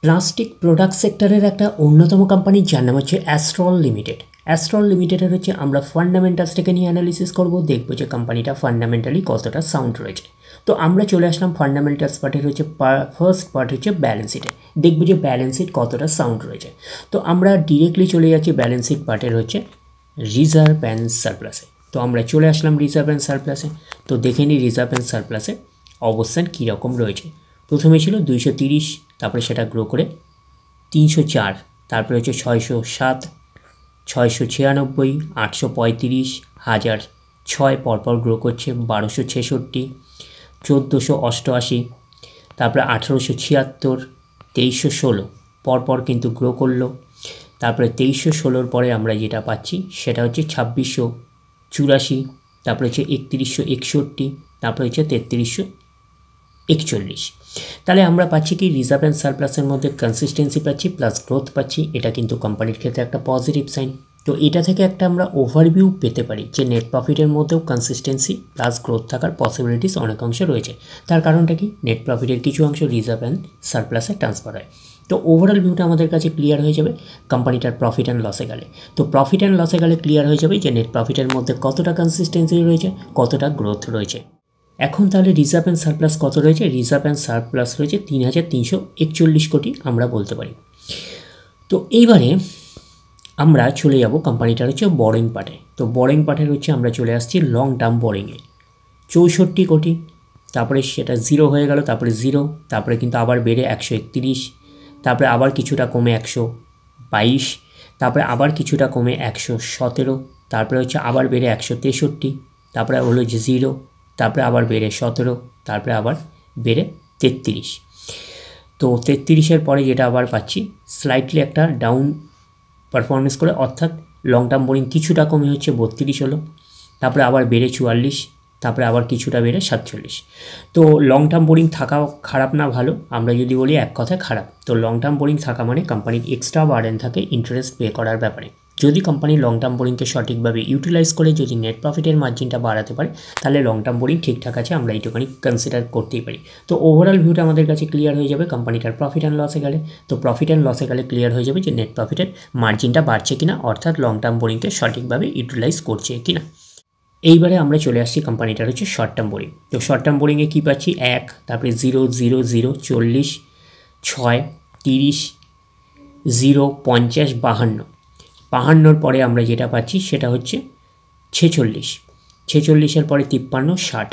Plastic product সেক্টরের একটা অন্যতম কোম্পানি যার নাম হচ্ছে অ্যাস্ট্রল লিমিটেড। অ্যাস্ট্রল লিমিটেডের হচ্ছে আমরা ফান্ডামেন্টালসটাকে নিয়ে অ্যানালিসিস করব, দেখব যে কোম্পানিটা ফান্ডামেন্টালি কতটা সাউন্ড রয়েছে। তো আমরা চলে আসলাম ফান্ডামেন্টালস পার্টের হচ্ছে ফার্স্ট পার্ট হচ্ছে ব্যালেন্স শিটে, দেখব যে ব্যালেন্স শিট কতটা সাউন্ড রয়েছে। তো আমরা ডিরেক্টলি চলে যাচ্ছি ব্যালেন্স শিট পার্টের হচ্ছে রিজার্ভ অ্যান্ড সারপ্লাসে। তো আমরা চলে আসলাম রিজার্ভ অ্যান্ড সারপ্লাসে। তো দেখে নিই রিজার্ভ অ্যান্ড সারপ্লাসে অবস্থান কীরকম রয়েছে। প্রথমে ছিল 230, তারপরে সেটা গ্রো করে 304, তারপরে হচ্ছে 607, 696, 835, 1006, পরপর গ্রো করছে 1266, 1488, তারপরে 1876, 2316, পরপর কিন্তু গ্রো করলো। তারপরে 2316 পরে আমরা যেটা পাচ্ছি সেটা হচ্ছে 2684, তারপরে হচ্ছে 3161, তারপরে হচ্ছে 3341। তাহলে আমরা পাচ্ছি কি রিজার্ভ অ্যান্ড সারপ্লাসের মধ্যে কনসিস্টেন্সি পাচ্ছি প্লাস গ্রোথ পাচ্ছি, এটা কিন্তু কোম্পানির ক্ষেত্রে একটা পজিটিভ সাইন। তো এটা থেকে একটা আমরা ওভারভিউ পেতে পারি যে নেট প্রফিটের মধ্যেও কনসিস্টেন্সি প্লাস গ্রোথ থাকার পসিবিলিটিস অনেক অংশ রয়েছে। তার কারণটা কি, নেট প্রফিটের কিছু অংশ রিজার্ভ অ্যান্ড সারপ্লাসে ট্রান্সফার হয়। তো ওভারঅল ভিউটা আমাদের কাছে ক্লিয়ার হয়ে যাবে কোম্পানিটার প্রফিট অ্যান্ড লসে গেলে। তো প্রফিট অ্যান্ড লসে গেলে ক্লিয়ার হয়ে যাবে যে নেট প্রফিটের মধ্যে কতটা কনসিস্টেন্সি রয়েছে, কতটা গ্রোথ রয়েছে। এখন তাহলে রিজার্ভ অ্যান্ড সারপ্লাস কত রয়েছে? রিজার্ভ অ্যান্ড সারপ্লাস রয়েছে 3341 কোটি আমরা বলতে পারি। তো এইবারে আমরা চলে যাব কোম্পানিটার হচ্ছে বরিং পার্টে। তো বরিং পার্টের হচ্ছে আমরা চলে আসছি লং টার্ম বরিংয়ে 64 কোটি, তারপরে সেটা জিরো হয়ে গেল, তারপরে জিরো, তারপরে কিন্তু আবার বেড়ে 131, তারপরে আবার কিছুটা কমে 122, তারপরে আবার কিছুটা কমে 117, তারপরে হচ্ছে আবার বেড়ে 163, তারপরে হলো যে জিরো, তারপরে আবার বেড়ে 17, তারপরে আবার বেড়ে 33। তো 33-এর পরে যেটা আবার পাচ্ছি স্লাইটলি একটা ডাউন পারফরমেন্স করে, অর্থাৎ লং টার্ম বোরিং কিছুটা কমে হচ্ছে 32 হলো, তারপরে আবার বেড়ে 44, তারপরে আবার কিছুটা বেড়ে 47। তো লং টার্ম বোরিং থাকাও খারাপ না ভালো, আমরা যদি বলি এক কথায় খারাপ। তো লং টার্ম বোরিং থাকা মানে কোম্পানির এক্সট্রা বার্ডেন থাকে ইন্টারেস্ট পে করার ব্যাপারে। যদি কোম্পানি লং টার্ম বোরিংকে সঠিকভাবে ইউটিলাইজ করে যদি নেট প্রফিটের মার্জিনটা বাড়াতে পারে তাহলে লং টার্ম বোরিং ঠিকঠাক আছে, আমরা এইটুখানি কনসিডার করতেই পারি। তো ওভারঅল ভিউটা আমাদের কাছে ক্লিয়ার হয়ে যাবে কোম্পানিটার প্রফিট অ্যান্ড লসে গেলে। তো প্রফিট অ্যান্ড লসে গেলে ক্লিয়ার হয়ে যাবে যে নেট প্রফিটের মার্জিনটা বাড়ছে কিনা, অর্থাৎ লং টার্ম বোরিংকে সঠিকভাবে ইউটিলাইজ করছে কিনা। এইবারে আমরা চলে আসছি কোম্পানিটার হচ্ছে শর্ট টার্ম বোরিং। তো শর্ট টার্ম বোরিংয়ে কী পাচ্ছি 1, তারপরে 0, 0, 0, 40, 6, 30, 0, 50, 52, 52-র পরে আমরা যেটা পাচ্ছি সেটা হচ্ছে 46, 46-এর পরে 53, 60।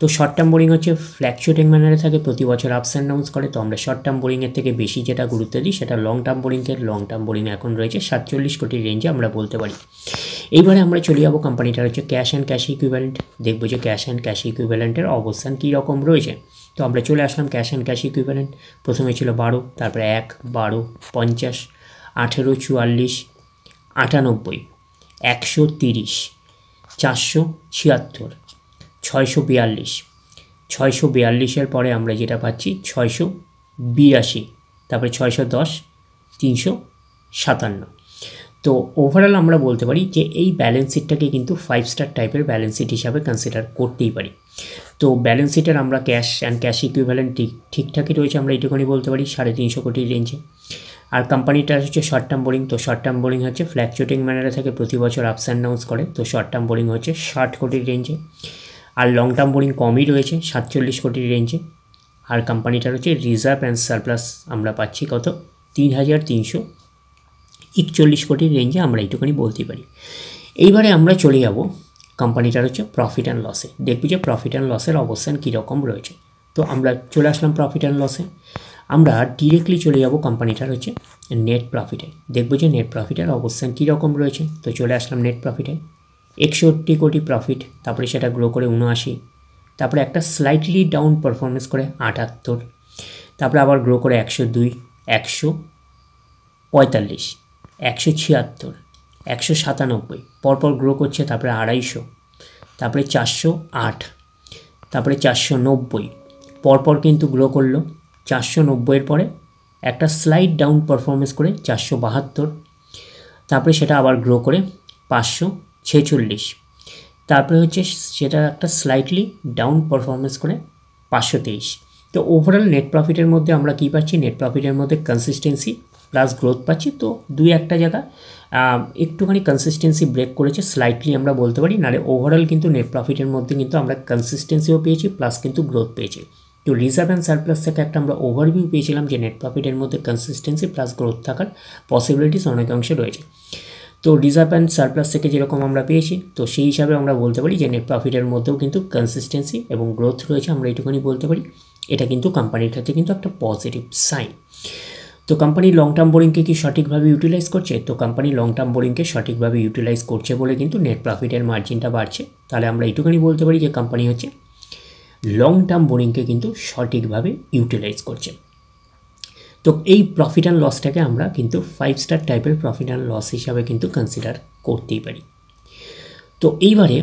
তো শর্ট টার্ম বোরিং হচ্ছে ফ্ল্যাকচুয়েটিং ম্যানারে থাকে, প্রতি বছর আপস অ্যান্ড ডাউন্স করে। তো আমরা শর্ট টার্ম বোরিংয়ের থেকে বেশি যেটা গুরুত্ব দিই সেটা লং টার্ম বোরিংকে। লং টার্ম বোরিং এখন রয়েছে 47 কোটির রেঞ্জে আমরা বলতে পারি। এইবারে আমরা চলে যাবো কোম্পানিটার হচ্ছে ক্যাশ অ্যান্ড ক্যাশ ইকুইভ্যালেন্ট, দেখবো যে ক্যাশ অ্যান্ড ক্যাশ ইকুইভ্যালেন্টের অবস্থান কী রকম রয়েছে। তো আমরা চলে আসলাম ক্যাশ অ্যান্ড ক্যাশ ইকুইভ্যালেন্ট। প্রথমে ছিল 12, তারপরে 1, 12, 50, 18, 44, 98, 130, 476, 642, 642-এর পরে আমরা যেটা পাচ্ছি 682, তারপরে 610, 357। তো ওভারঅল আমরা বলতে পারি যে এই ব্যালেন্স শিটটাকে কিন্তু 5 স্টার টাইপের ব্যালেন্স শিট হিসাবে কনসিডার করতেই পারি। তো ব্যালেন্স শিটের আমরা ক্যাশ অ্যান্ড ক্যাশ ইকুইভ্যালেন্ট ঠিকঠাকই রয়েছে, আমরা এইটুখানি বলতে পারি 350 কোটির রেঞ্জে। আর কোম্পানিটা হচ্ছে শর্ট টার্ম বোরিং। তো শর্ট টার্ম বোরিং হচ্ছে ফ্ল্যাকচুয়েটিং ম্যানারে থাকে, প্রতি বছর আপস অ্যান্ড ডাউন্স করে। তো শর্ট টার্ম বোরিং হচ্ছে 60 কোটির রেঞ্জে। আর লং টার্ম বোরিং কমই রয়েছে 47 কোটির রেঞ্জে। আর কোম্পানিটার হচ্ছে রিজার্ভ অ্যান্ড সারপ্লাস আমরা পাচ্ছি কত 3341 কোটির রেঞ্জে, আমরা এইটুখানি বলতেই পারি। এইবারে আমরা চলে যাব কোম্পানিটার হচ্ছে প্রফিট অ্যান্ড লসে, দেখব যে প্রফিট অ্যান্ড লসের অবস্থান কীরকম রয়েছে। তো আমরা চলে আসলাম প্রফিট অ্যান্ড লসে। আমরা ডিরেক্টলি চলে যাব কোম্পানিটার হচ্ছে নেট প্রফিটে, দেখব যে নেট প্রফিটের অবস্থান কীরকম রয়েছে। তো চলে আসলাম নেট প্রফিটে, 61 কোটি প্রফিট, তারপরে সেটা গ্রো করে 79, তারপরে একটা স্লাইটলি ডাউন পারফরমেন্স করে 78, তারপরে আবার গ্রো করে 102, 145, 176, 197, পরপর গ্রো করছে, তারপরে 250, তারপরে 408, তারপরে 490, পরপর কিন্তু গ্রো করলো 490-এর পরে একটা স্লাইড ডাউন পারফরমেন্স করে 472, তারপরে সেটা আবার গ্রো করে 546, তারপরে হচ্ছে সেটা একটা স্লাইটলি ডাউন পারফরমেন্স করে 523। তো তো ওভারঅল নেট প্রফিটের মধ্যে আমরা কী পাচ্ছি, নেট প্রফিটের মধ্যে কনসিস্টেন্সি প্লাস গ্রোথ পাচ্ছি। তো দুই একটা জায়গা একটুখানি কনসিস্টেন্সি ব্রেক করেছে স্লাইটলি আমরা বলতে পারি, নাহলে ওভারঅল কিন্তু নেট প্রফিটের মধ্যে কিন্তু আমরা কনসিস্টেন্সিও পেয়েছি প্লাস কিন্তু গ্রোথ পেয়েছি। তো রিজার্ভ অ্যান্ড সারপ্লাস থেকে একটা আমরা ওভারভিউ পেয়েছিলাম যে নেট প্রফিটের মধ্যে কনসিস্টেন্সি প্লাস গ্রোথ থাকার পসিবিলিটিস অনেক অংশে রয়েছে। তো রিজার্ভ অ্যান্ড সারপ্লাস থেকে যেরকম আমরা পেয়েছি, তো সেই হিসাবে আমরা বলতে পারি যে নেট প্রফিটের মধ্যেও কিন্তু কনসিস্টেন্সি এবং গ্রোথ রয়েছে, আমরা এইটুকুনি বলতে পারি। এটা কিন্তু কোম্পানির ক্ষেত্রে কিন্তু একটা পজিটিভ সাইন। তো কোম্পানি লং টার্ম বোরিংকে কি সঠিকভাবে ইউটিলাইজ করছে? তো কোম্পানি লং টার্ম বোরিংকে সঠিকভাবে ইউটিলাইজ করছে বলে কিন্তু নেট প্রফিটের মার্জিনটা বাড়ছে। তাহলে আমরা এইটুকুনি বলতে পারি যে কোম্পানি হচ্ছে লং টার্ম বোরিংকে কিন্তু সঠিকভাবে ইউটিলাইজ করছে। তো এই প্রফিট অ্যান্ড লসটাকে আমরা কিন্তু 5 স্টার টাইপের প্রফিট অ্যান্ড লস হিসাবে কিন্তু কনসিডার করতেই পারি। তো এইবারে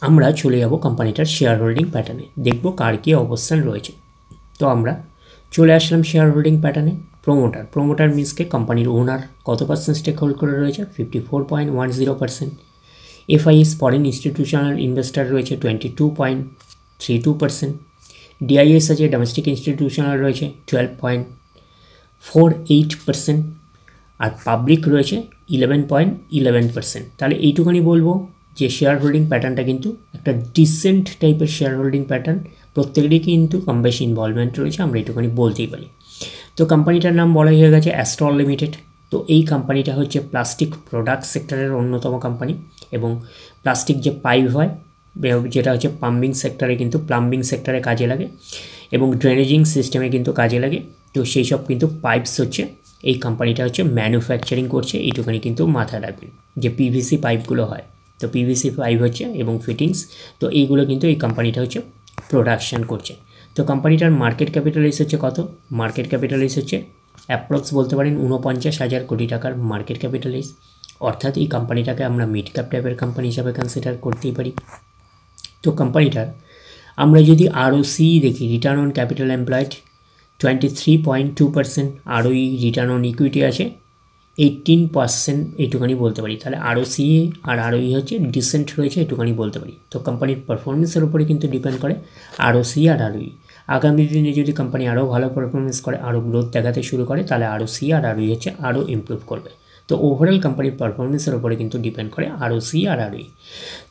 আমরা চলে যাব কোম্পানিটার শেয়ার হোল্ডিং প্যাটার্নে, দেখব কার কী অবস্থান রয়েছে। তো আমরা চলে আসলাম শেয়ার হোল্ডিং প্যাটার্নে। প্রোমোটার মিন্সকে কোম্পানির ওনার কত পার্সেন্ট স্টেক হোল্ড করে রয়েছে? 54.10%। এফআইএস ফরেন ইনস্টিটিউশনাল ইনভেস্টার রয়েছে 22.32%। ডিআইএস আছে ডোমেস্টিক ইনস্টিটিউশনাল রয়েছে 12.48%। আর পাবলিক রয়েছে 11.11%। তাহলে এইটুকুনি বলবো যে শেয়ার হোল্ডিং প্যাটার্নটা কিন্তু একটা ডিসেন্ট টাইপের শেয়ার হোল্ডিং প্যাটার্ন, প্রত্যেকেরই কিন্তু কম বেশি ইনভলভমেন্ট রয়েছে, আমরা এইটুকুনি বলতেই পারি। তো কোম্পানিটার নাম বলাই হয়ে গেছে অ্যাস্ট্রল লিমিটেড। তো এই কোম্পানিটা হচ্ছে প্লাস্টিক প্রোডাক্ট সেক্টরের অন্যতম কোম্পানি, এবং প্লাস্টিক যে পাইপ হয় যেটা হচ্ছে প্লাম্বিং সেক্টরে কাজে লাগে এবং ড্রেনেজিং সিস্টেমে কিন্তু কাজে লাগে। তো সেই সব কিন্তু পাইপস হচ্ছে এই কোম্পানিটা হচ্ছে ম্যানুফ্যাকচারিং করছে, এইটুকুনি কিন্তু মাথায় রাখবেন। যে পিভিসি পাইপগুলো হয়, তো পিভিসি পাইপ হচ্ছে এবং ফিটিংস, তো এইগুলো কিন্তু এই কোম্পানিটা হচ্ছে প্রোডাকশান করছে। তো কোম্পানিটার মার্কেট ক্যাপিটালাইজ হচ্ছে কত? মার্কেট ক্যাপিটালাইজ হচ্ছে অ্যাপ্রক্স বলতে পারেন 49,000 কোটি টাকার মার্কেট ক্যাপিটালাইজ। অর্থাৎ এই কোম্পানিটাকে আমরা মিড ক্যাপ টাইপের কোম্পানি হিসাবে কনসিডার করতেই পারি। তো কোম্পানিটার আমরা যদি আরওসি দেখি, return on capital employed 23.2%, আরওই return on equity আছে 18%, এইটুখানি বলতে পারি। তাহলে আরওসি আর আরওই হচ্ছে ডিসেন্ট রয়েছে, এইটুখানি বলতে পারি। তো কোম্পানির পারফরমেন্সের উপরে কিন্তু ডিপেন্ড করে আরওসি আর আরওই। আগামী দিনে যদি কোম্পানি আরও ভালো পারফরমেন্স করে, আরও গ্রোথ দেখাতে শুরু করে, তাহলে আরওসি আর আরওই হচ্ছে আরও ইমপ্রুভ করবে। তো ওভারঅল কোম্পানির পারফরমেন্সের উপরে কিন্তু ডিপেন্ড করে আরওসি আর আরওই।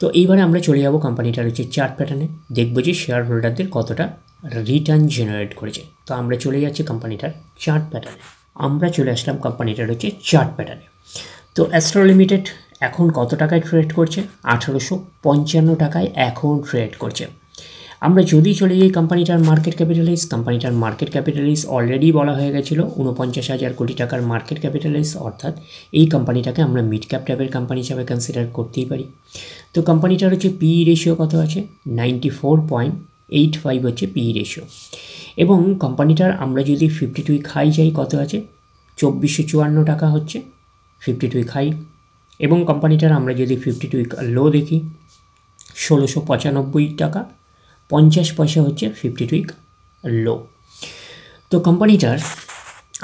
তো এইবারে আমরা চলে যাব কোম্পানিটার হচ্ছে চার্ট প্যাটার্নে, দেখবো যে শেয়ার হোল্ডারদের কতটা রিটার্ন জেনারেট করেছে। তো আমরা চলে যাচ্ছি কোম্পানিটার চার্ট প্যাটার্নে। আমরা চলে আসলাম কোম্পানিটার হচ্ছে চার্ট প্যাটার্নে। তো অ্যাস্ট্রল লিমিটেড এখন কত টাকায় ট্রেড করছে? 1855 টাকায় এখন ট্রেড করছে। আমরা যদি চলে যাই কোম্পানিটার মার্কেট ক্যাপিটালাইজ অলরেডি বলা হয়ে গেছিলো 49,000 কোটি টাকার মার্কেট ক্যাপিটালাইজ, অর্থাৎ এই কোম্পানিটাকে আমরা মিড ক্যাপ টাইপের কোম্পানি হিসাবে কনসিডার করতেই পারি। তো কোম্পানিটার হচ্ছে পিই রেশিও কত আছে? 94.85 হচ্ছে পিই রেশিও। এবং কোম্পানিটার আমরা যদি 52 উইক হাই যাই কত আছে? 2454 টাকা হচ্ছে 52 উইক হাই। এবং কোম্পানিটার আমরা যদি 52 উইক লো দেখি 1695 টাকা 50 পয়সা হচ্ছে 52 উইক লো। তো কোম্পানিটার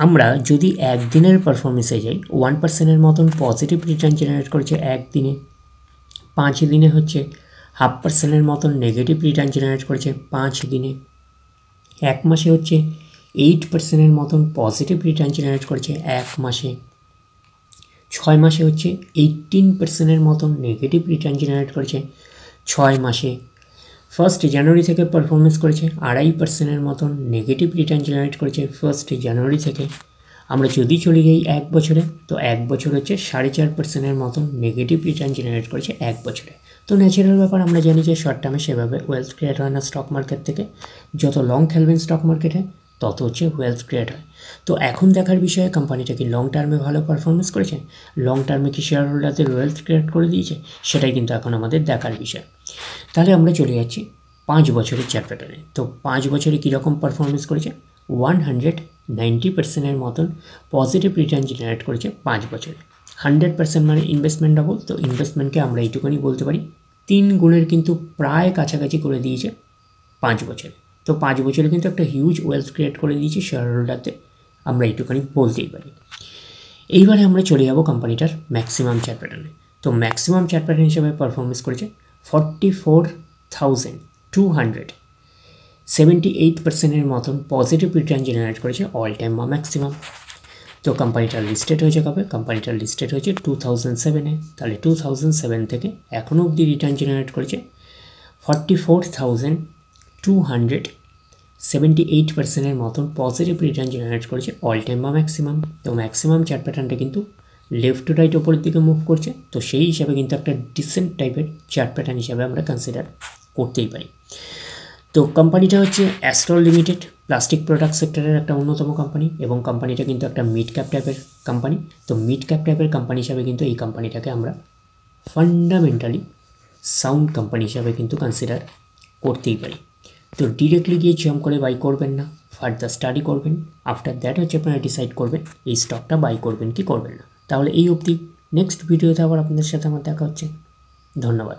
আমরা যদি একদিনের পারফরমেন্সে যাই 1%-এর মতন পজিটিভ রিটার্ন জেনারেট করেছে একদিনে, 5 দিনে হচ্ছে 0.5%-এর মতন নেগেটিভ রিটার্ন জেনারেট করেছে 5 দিনে, 1 মাসে হচ্ছে 8%-এর মতন পজিটিভ রিটার্ন জেনারেট করেছে 1 মাসে, 6 মাসে হচ্ছে 18%-এর মতন নেগেটিভ রিটার্ন জেনারেট করেছে 6 মাসে। 1 জানুয়ারি থেকে পারফরমেন্স করেছে 2.5%-এর মতন নেগেটিভ রিটার্ন জেনারেট করেছে 1 জানুয়ারি থেকে। আমরা যদি চলে যাই 1 বছরে, তো 1 বছর হচ্ছে 4.5%-এর মতন নেগেটিভ রিটার্ন জেনারেট করেছে 1 বছরে। তো ন্যাচারাল ব্যাপার, আমরা জানি যে শর্ট টার্মে সেভাবে ওয়েলথ ক্রিয়েট হয় না স্টক মার্কেট থেকে, যত লং খেলবেন স্টক মার্কেটে তত হচ্ছে ওয়েলথ ক্রিয়েট হয়। তো এখন দেখার বিষয়ে কোম্পানিটা কি লং টার্মে ভালো পারফরমেন্স করেছে, লং টার্মে কি শেয়ার হোল্ডারদের ওয়েলথ ক্রিয়েট করে দিয়েছে, সেটাই কিন্তু এখন আমাদের দেখার বিষয়। তাহলে আমরা চলে যাচ্ছি 5 বছরের চার্ট প্যাটার্নে। তো 5 বছরে কীরকম পারফরমেন্স করেছে? 190%-এর মতন পজিটিভ রিটার্ন জেনারেট করেছে 5 বছরে। 100% মানে ইনভেস্টমেন্ট ডাবল। তো ইনভেস্টমেন্টকে আমরা এইটুকুনি বলতে পারি 3 গুণের কিন্তু প্রায় কাছাকাছি করে দিয়েছে 5 বছরে। তো 5 বছরে কিন্তু একটা হিউজ ওয়েলথ ক্রিয়েট করে দিয়েছে শেয়ার হোল্ডারদের, আমরা এইটুকুনি বলতেই পারি। এইবারে আমরা চলে যাব কোম্পানিটার ম্যাক্সিমাম চার্ট প্যাটার্নে। তো ম্যাক্সিমাম চার্ট প্যাটার্ন হিসেবে পারফরমেন্স করেছে 44,200। 78%-এর মতন পজিটিভ রিটার্ন জেনারেট করেছে অল টাইম বা ম্যাক্সিমাম। তো কোম্পানিটা লিস্টেড হয়েছে কবে? কোম্পানিটা লিস্টেড হয়েছে 2007-এ। তাহলে 2007 থেকে এখনও অবধি রিটার্ন জেনারেট করেছে 44,278%-এর মতন পজিটিভ রিটার্ন জেনারেট করেছে অল টাইম বা ম্যাক্সিমাম। তো ম্যাক্সিমাম চার্ট প্যাটার্নটা কিন্তু লেফট টু রাইট ওপরের দিকে মুভ করছে, তো সেই হিসাবে কিন্তু একটা ডিসেন্ট টাইপের চার্ট প্যাটার্ন হিসাবে আমরা কনসিডার করতেই পারি। তো কোম্পানিটা হচ্ছে অ্যাস্ট্রল লিমিটেড, প্লাস্টিক প্রোডাক্ট সেক্টরের একটা অন্যতম কোম্পানি, এবং কোম্পানিটা কিন্তু একটা মিড ক্যাপ টাইপের কোম্পানি। তো মিড ক্যাপ টাইপের কোম্পানি হিসাবে কিন্তু এই কোম্পানিটাকে আমরা ফান্ডামেন্টালি সাউন্ড কোম্পানি হিসাবে কিন্তু কনসিডার করতেই পারি। তো ডিরেক্টলি গিয়ে জাম্প করে বাই করবেন না, ফার্দার স্টাডি করবেন। আফটার দ্যাট হচ্ছে আপনারা ডিসাইড করবেন এই স্টকটা বাই করবেন কি করবেন না। তাহলে এই অবধি, নেক্সট ভিডিওতে আবার আপনাদের সাথে আমার দেখা হচ্ছে। ধন্যবাদ।